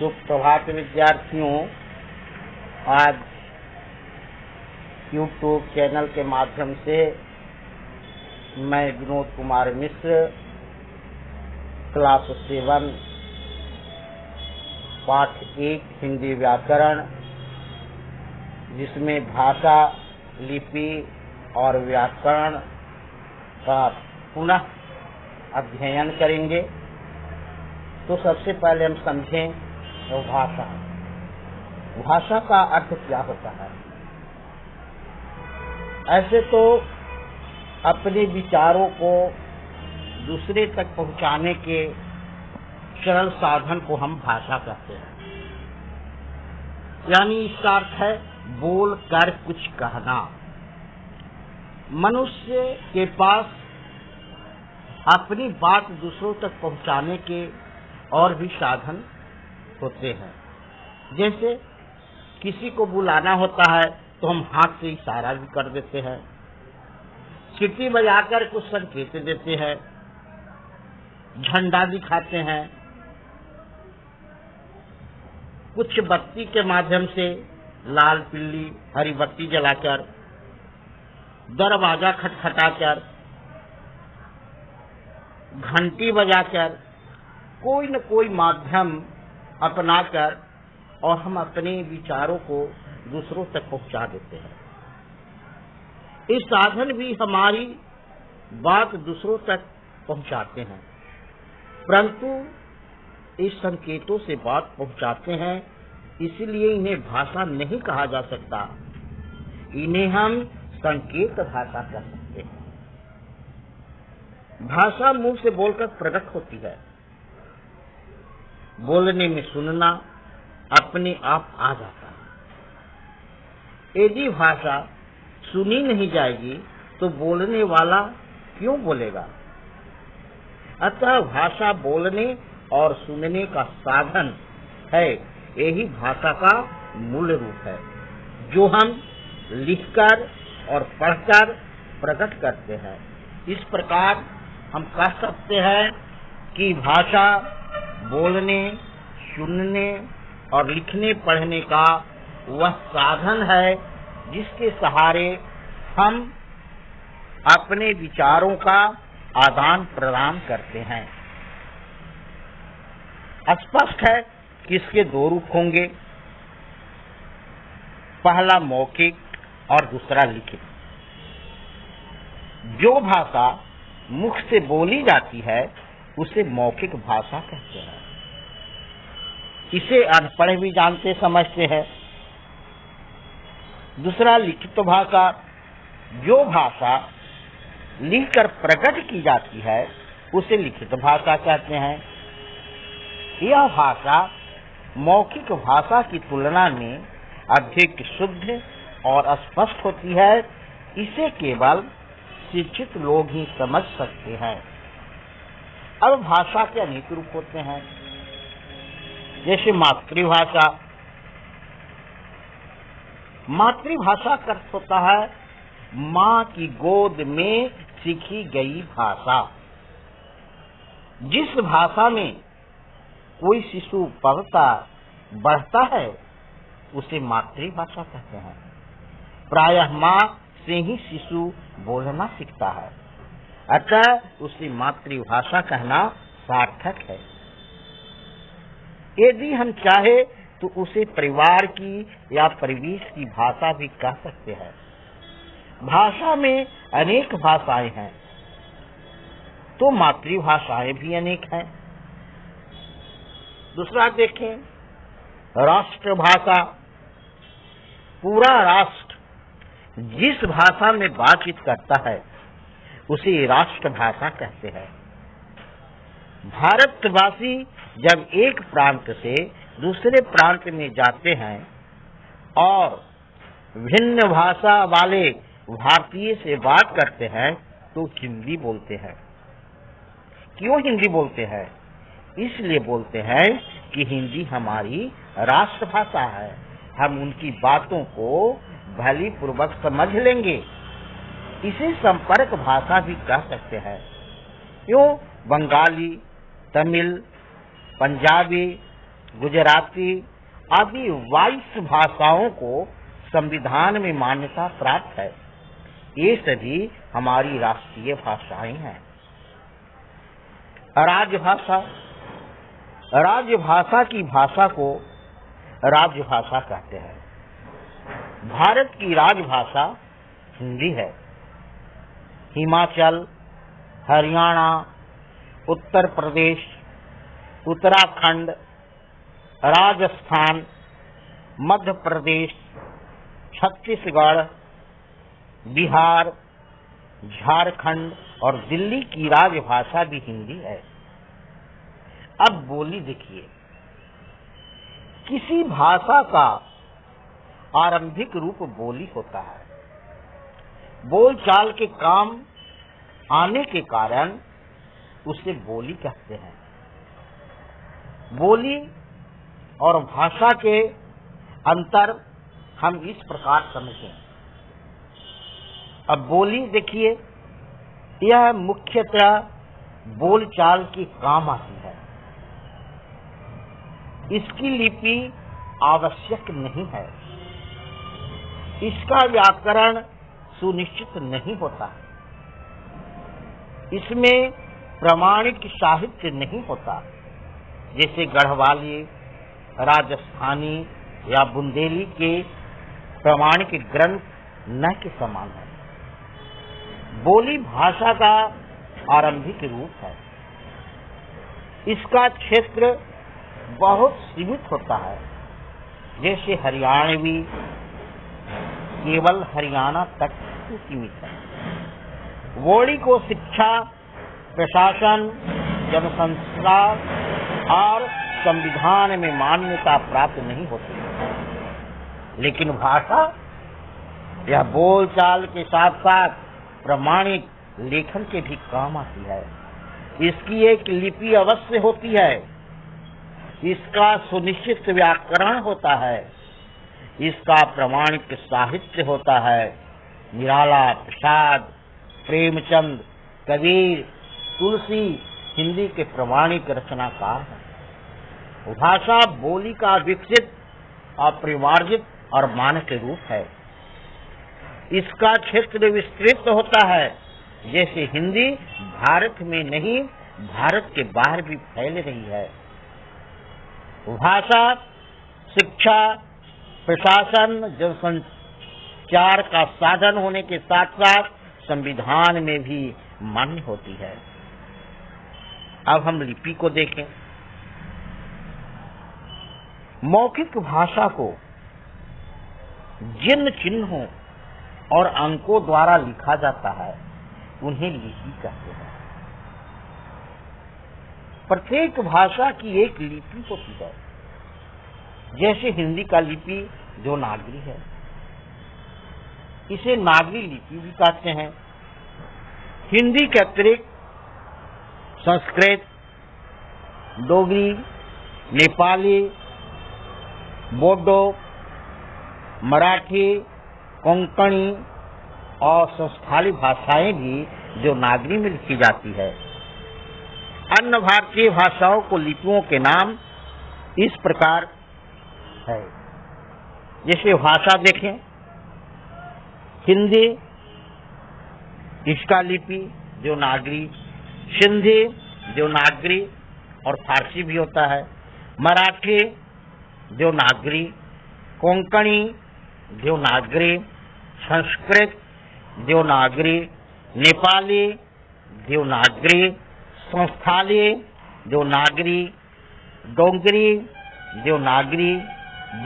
सुप्रभात विद्यार्थियों। आज यूट्यूब चैनल के माध्यम से मैं विनोद कुमार मिश्र क्लास 7 पाठ 1 हिंदी व्याकरण, जिसमें भाषा, लिपि और व्याकरण का पुनः अध्ययन करेंगे। तो सबसे पहले हम समझें तो भाषा का अर्थ क्या होता है। ऐसे तो अपने विचारों को दूसरे तक पहुंचाने के सरल साधन को हम भाषा कहते हैं। यानी इसका अर्थ है बोल कर कुछ कहना। मनुष्य के पास अपनी बात दूसरों तक पहुंचाने के और भी साधन होते हैं। जैसे किसी को बुलाना होता है तो हम हाथ से इशारा भी कर देते हैं, सीटी बजाकर कुछ संकेत देते हैं, झंडा दिखाते हैं, कुछ बत्ती के माध्यम से लाल पीली हरी बत्ती जलाकर, दरवाजा खटखटाकर, घंटी बजाकर, कोई न कोई माध्यम अपनाकर और हम अपने विचारों को दूसरों तक पहुंचा देते हैं। इस साधन भी हमारी बात दूसरों तक पहुंचाते हैं, परंतु इस संकेतों से बात पहुंचाते हैं, इसलिए इन्हें भाषा नहीं कहा जा सकता। इन्हें हम संकेत भाषा कह सकते हैं। भाषा मुंह से बोलकर प्रकट होती है। बोलने में सुनना अपने आप आ जाता है। यदि भाषा सुनी नहीं जाएगी तो बोलने वाला क्यों बोलेगा। अतः भाषा बोलने और सुनने का साधन है। यही भाषा का मूल रूप है, जो हम लिखकर और पढ़कर प्रकट करते हैं। इस प्रकार हम कह सकते हैं कि भाषा बोलने, सुनने और लिखने पढ़ने का वह साधन है जिसके सहारे हम अपने विचारों का आदान प्रदान करते हैं। स्पष्ट है कि इसके 2 रूप होंगे, पहला मौखिक और दूसरा लिखित। जो भाषा मुख से बोली जाती है उसे मौखिक भाषा कहते हैं। इसे अनपढ़ भी जानते समझते हैं। दूसरा लिखित भाषा, जो भाषा लिखकर प्रकट की जाती है उसे लिखित भाषा कहते हैं। यह भाषा मौखिक भाषा की तुलना में अधिक शुद्ध और स्पष्ट होती है। इसे केवल शिक्षित लोग ही समझ सकते हैं। अब भाषा के अनेक रूप होते हैं, जैसे मातृभाषा। मातृभाषा का अर्थ होता है माँ की गोद में सीखी गई भाषा। जिस भाषा में कोई शिशु पढ़ता बढ़ता है उसे मातृभाषा कहते हैं। प्रायः माँ से ही शिशु बोलना सीखता है, अतः उसे मातृभाषा कहना सार्थक है। यदि हम चाहे तो उसे परिवार की या परिवेश की भाषा भी कह सकते हैं। भाषा में अनेक भाषाएं हैं, तो मातृभाषाएं भी अनेक हैं। दूसरा देखें, राष्ट्रभाषा। पूरा राष्ट्र जिस भाषा में बातचीत करता है उसे राष्ट्रभाषा कहते हैं। भारतवासी जब एक प्रांत से दूसरे प्रांत में जाते हैं और भिन्न भाषा वाले भारतीय से बात करते हैं तो हिंदी बोलते हैं। क्यों हिंदी बोलते हैं? इसलिए बोलते हैं कि हिंदी हमारी राष्ट्रभाषा है। हम उनकी बातों को भली पूर्वक समझ लेंगे। इसे संपर्क भाषा भी कह सकते हैं। क्यों? बंगाली, तमिल, पंजाबी, गुजराती आदि 22 भाषाओं को संविधान में मान्यता प्राप्त है। ये सभी हमारी राष्ट्रीय भाषाएं हैं। राजभाषा, राजभाषा की भाषा को राजभाषा कहते हैं। भारत की राजभाषा हिंदी है। हिमाचल, हरियाणा, उत्तर प्रदेश, उत्तराखंड, राजस्थान, मध्य प्रदेश, छत्तीसगढ़, बिहार, झारखंड और दिल्ली की राजभाषा भी हिंदी है। अब बोली देखिए, किसी भाषा का आरंभिक रूप बोली होता है। बोलचाल के काम आने के कारण उसे बोली कहते हैं। बोली और भाषा के अंतर हम इस प्रकार समझें। अब बोली देखिए, यह मुख्यतः बोलचाल की काम आती है। इसकी लिपि आवश्यक नहीं है। इसका व्याकरण सुनिश्चित नहीं होता। इसमें प्रमाणिक साहित्य नहीं होता, जैसे गढ़वाली, राजस्थानी या बुंदेली के प्रमाणिक ग्रंथ न के समान है। बोली भाषा का आरंभिक रूप है। इसका क्षेत्र बहुत सीमित होता है, जैसे हरियाणवी केवल हरियाणा तक ही सीमित है। बोली को शिक्षा, प्रशासन, जनसंचार और संविधान में मान्यता प्राप्त नहीं होती। लेकिन भाषा यह बोलचाल के साथ साथ प्रमाणिक लेखन के भी काम आती है। इसकी एक लिपि अवश्य होती है। इसका सुनिश्चित व्याकरण होता है। इसका प्रमाणिक साहित्य होता है। निराला, प्रसाद, प्रेमचंद, कबीर, तुलसी हिंदी के प्रमाणिक रचनाकार हैं। भाषा बोली का विकसित, अपरिमार्जित और मानक रूप है। इसका क्षेत्र विस्तृत होता है, जैसे हिंदी भारत में नहीं, भारत के बाहर भी फैल रही है। भाषा शिक्षा, प्रशासन, जनसंचार का साधन होने के साथ साथ संविधान में भी मान्य होती है। अब हम लिपि को देखें। मौखिक भाषा को जिन चिन्हों और अंकों द्वारा लिखा जाता है उन्हें लिपि कहते हैं। प्रत्येक भाषा की एक लिपि होती है। जैसे हिंदी का लिपि देवनागरी है, इसे नागरी लिपि भी कहते हैं। हिंदी के अतिरिक्त संस्कृत, डोगरी, नेपाली, बोडो, मराठी, कोंकणी और संस्थाली भाषाएं भी देवनागरी में लिखी जाती है। अन्य भारतीय भाषाओं को लिपियों के नाम इस प्रकार है। जैसे भाषा देखें, हिंदी, इसका लिपि देवनागरी, सिंधी देवनागरी और फारसी भी होता है, मराठी देवनागरी, कोंकणी देवनागरी, संस्कृत देवनागरी, नेपाली देवनागरी, संस्थाली देवनागरी, डोगरी देवनागरी,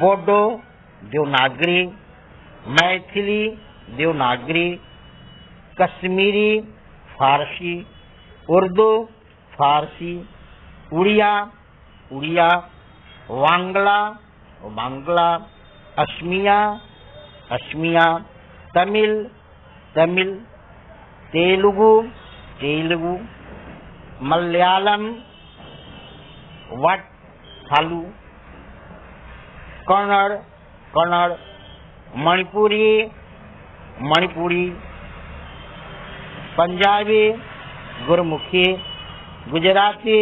बोडो देवनागरी, मैथिली देवनागरी, कश्मीरी फारसी, उर्दू फारसी, उड़िया, बांग्ला, असमिया, तमिल, तेलुगु, मलयालम, थालू, कन्नड़, मणिपुरी, पंजाबी, गुरमुखी, गुजराती,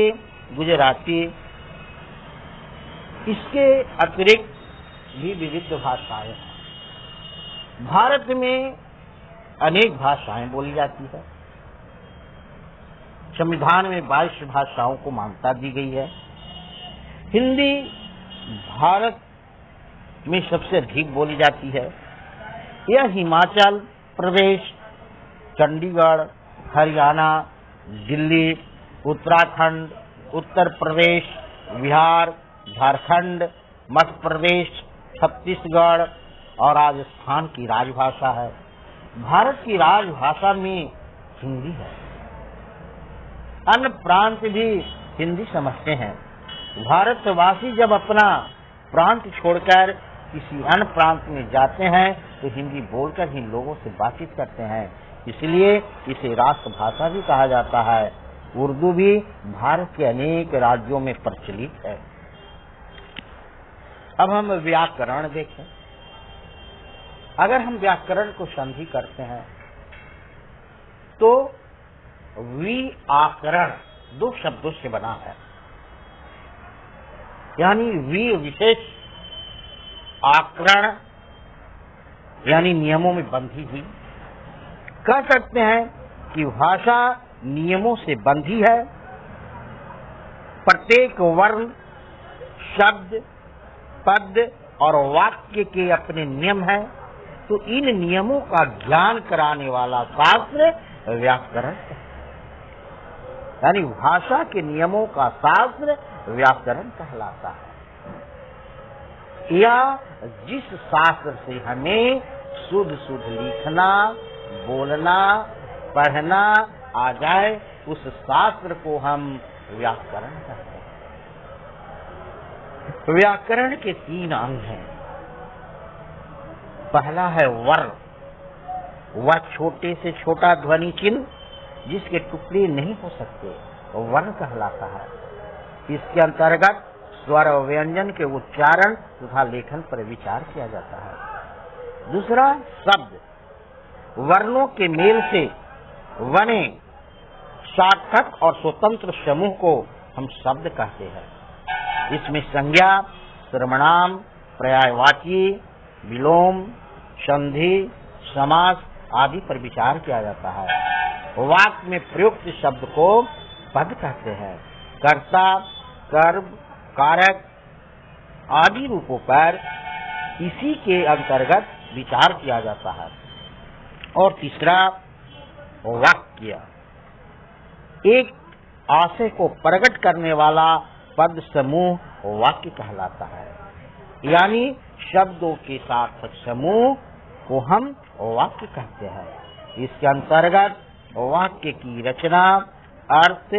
इसके अतिरिक्त भी विविध भाषाएं हैं। भारत में अनेक भाषाएं बोली जाती है। संविधान में 22 भाषाओं को मान्यता दी गई है। हिंदी भारत में सबसे अधिक बोली जाती है। यह हिमाचल प्रदेश, चंडीगढ़, हरियाणा, दिल्ली, उत्तराखंड, उत्तर प्रदेश, बिहार, झारखंड, मध्य प्रदेश, छत्तीसगढ़ और राजस्थान की राजभाषा है। भारत की राजभाषा में हिंदी है। अन्य प्रांत भी हिंदी समझते हैं। भारतवासी जब अपना प्रांत छोड़कर किसी अन्य प्रांत में जाते हैं तो हिंदी बोलकर ही लोगों से बातचीत करते हैं। इसलिए इसे राष्ट्रभाषा भी कहा जाता है। उर्दू भी भारत के अनेक राज्यों में प्रचलित है। अब हम व्याकरण देखें। अगर हम व्याकरण को संधि करते हैं तो व्याकरण 2 शब्दों से बना है, यानी वी विशेष, आकरण यानी नियमों में बंधी हुई। कह सकते हैं कि भाषा नियमों से बंधी है। प्रत्येक वर्ण, शब्द, पद और वाक्य के अपने नियम हैं, तो इन नियमों का ज्ञान कराने वाला शास्त्र व्याकरण है। यानी भाषा के नियमों का शास्त्र व्याकरण कहलाता है। या जिस शास्त्र से हमें शुद्ध शुद्ध लिखना, बोलना, पढ़ना आ जाए, उस शास्त्र को हम व्याकरण कहते हैं। व्याकरण के 3 अंग हैं। पहला है वर्ण। वह छोटे से छोटा ध्वनि चिन्ह जिसके टुकड़े नहीं हो सकते, वर्ण कहलाता है। इसके अंतर्गत स्वर और व्यंजन के उच्चारण तथा लेखन पर विचार किया जाता है। दूसरा शब्द। वर्णों के मेल से बने सार्थक और स्वतंत्र समूह को हम शब्द कहते हैं। इसमें संज्ञा, सर्वनाम, पर्यायवाची, विलोम, संधि, समास आदि पर विचार किया जाता है। वाक्य में प्रयुक्त शब्द को पद कहते हैं। कर्ता, कर्म, कारक आदि रूपों पर इसी के अंतर्गत विचार किया जाता है। और तीसरा वाक्य। एक आशय को प्रकट करने वाला पद समूह वाक्य कहलाता है। यानी शब्दों के सार्थक समूह को हम वाक्य कहते हैं। इसके अंतर्गत वाक्य की रचना, अर्थ,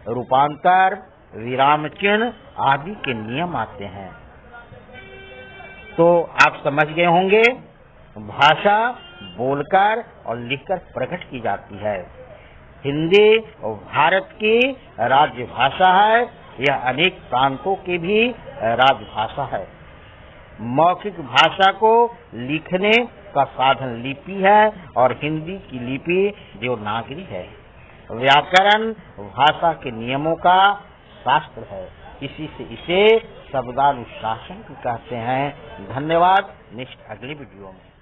रूपांतर, विराम चिन्ह आदि के नियम आते हैं। तो आप समझ गए होंगे, भाषा बोलकर और लिखकर प्रकट की जाती है। हिंदी भारत की राज्य भाषा है। यह अनेक प्रांतों की भी राजभाषा है। मौखिक भाषा को लिखने का साधन लिपि है और हिंदी की लिपि देवनागरी है। व्याकरण भाषा के नियमों का शास्त्र है। इसी से इसे शब्दानुशासन कहते हैं। धन्यवाद। नेक्स्ट अगले वीडियो में।